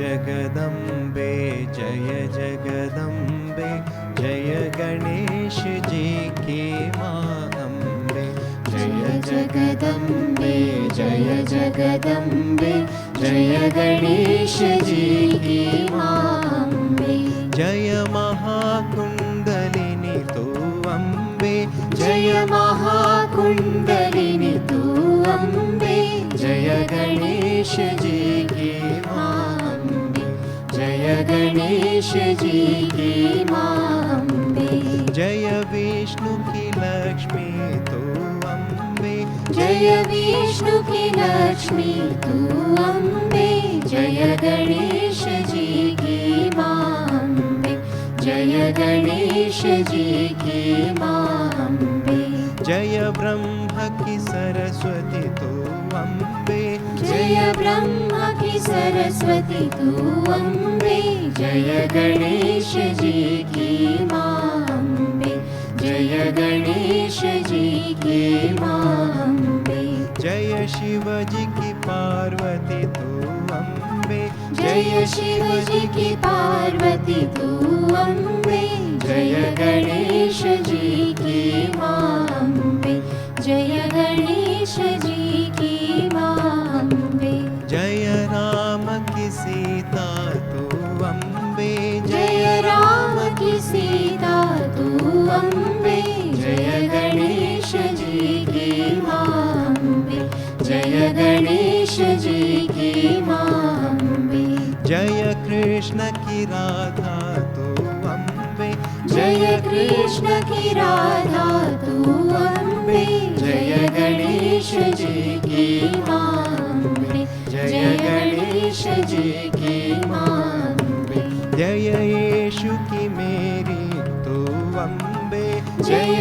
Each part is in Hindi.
जगदम्बे जय जगदम्बे जय गणेश जी की माँ अम्बे। जय जगदम्बे जय जगदम्बे जय गणेश जी की माँ अम्बे। जय महाकुंडलिनी तू अम्बे जय महाकुंडलिनी तू अम्बे। जय गणेश जी की माँ अम्बे जय गणेश जी की माँ अम्बे। जय विष्णु की लक्ष्मी तू अम्बे जय विष्णु की लक्ष्मी तू अम्बे। जय गणेश जी की माँ अम्बे जय गणेश जी की माँ अम्बे। जय ब्रह्म की सरस्वती तू अम्बे जय ब्रह्म की सरस्वती तू अम्बे। जय गणेश जी की माँ अम्बे जय गणेश जी की माँ अम्बे। जय शिव जी की पार्वती तू अम्बे जय शिव जी की पार्वती तू अम्बे। जय गणेश जी की माँ अम्बे जय गणेश जी की माँ अम्बे। जय राम की सीता तू अम्बे जय राम की सीता तू अम्बे। जय गणेश जी की माँ अम्बे जय गणेश जी की माँ अम्बे। जय कृष्ण की राधा तू अम्बे जय कृष्ण की राधा तू अम्बे। जय गणेश जी की माँ अम्बे जय गणेश जी की माँ अम्बे। जय यीशु की मेरी तू अम्बे जय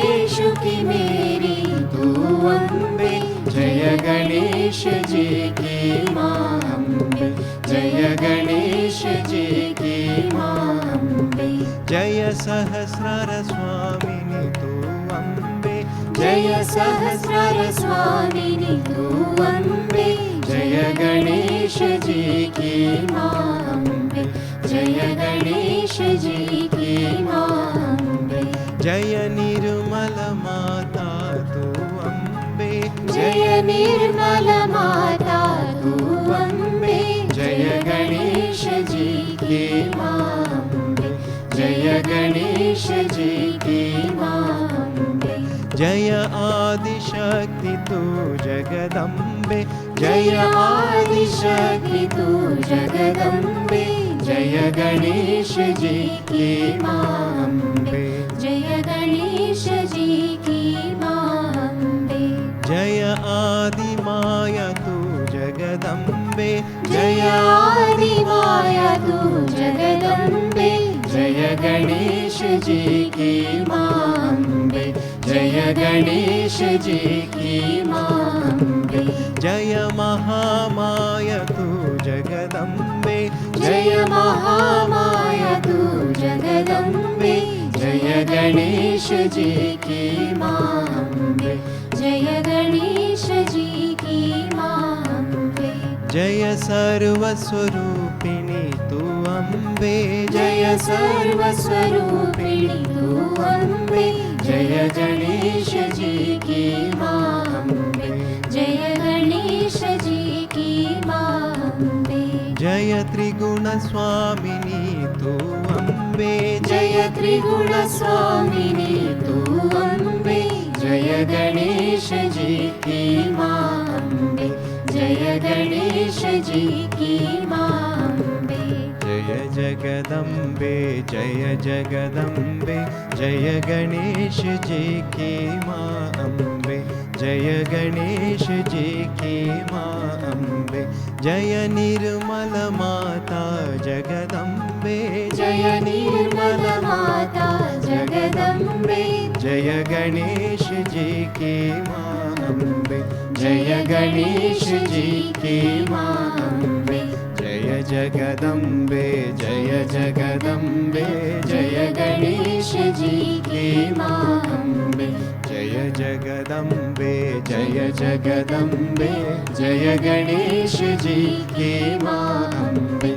यीशु की मेरी तू अम्बे। जय गणेश जी की माँ अम्बे जय गणेश जी की माँ अम्बे। जय सहस्रार स्वामिनी तू अम्बे जय सहस्रार स्वामिनी तू अम्बे। जय गणेश जी की माँ अम्बे जय गणेश जी की माँ अम्बे। जय निर्मल माता तू अम्बे जय निर्मल माता तू अम्बे। जय गणेश जी की माँ अम्बे जय गणेश जी की माँ अम्बे। जय आदिशक्ति तू जगदम्बे जय आदिशक्ति तू जगदम्बे। जय गणेश जी की माँ अम्बे जय गणेश जी की माँ अम्बे। जय आदि माया तू जगदम्बे जय आदि माया तू जगदम्बे। जय गणेश जी की माँ अम्बे जय गणेश जी की माँ अम्बे। जय महामाया तू जगदम्बे जय महामाया तू जगदम्बे। जय गणेश जी की माँ अम्बे जय गणेश जी की माँ अम्बे। जय सर्वस्वरूपिणी तू अम्बे जय सर्वस्वरूपिणी तू अम्बे। जय गणेश जी की माँ अम्बे जय गणेश जी की माँ अम्बे। जय त्रिगुण स्वामिनी तू अम्बे जय त्रिगुण स्वामिनी तू अम्बे। जय गणेश जी की माँ अम्बे जय गणेश जी की माँ अम्बे। जय जगदम्बे जय जगदम्बे जय गणेश जी की माँ अम्बे जय गणेश जी की माँ अम्बे। जय निर्मल माता जगदम्बे जय निर्मल माता जगदम्बे। जय गणेश जी की माँ अम्बे जय गणेश जी की माँ अम्बे। जय जगदम्बे जय जगदम्बे जय गणेश जी की माँ अम्बे जय जगदम्बे जय जगदम्बे जय गणेश जी की माँ अम्बे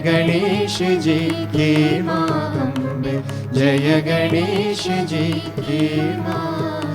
गणेश जी की माँ अम्बे, जय गणेश जी की माँ।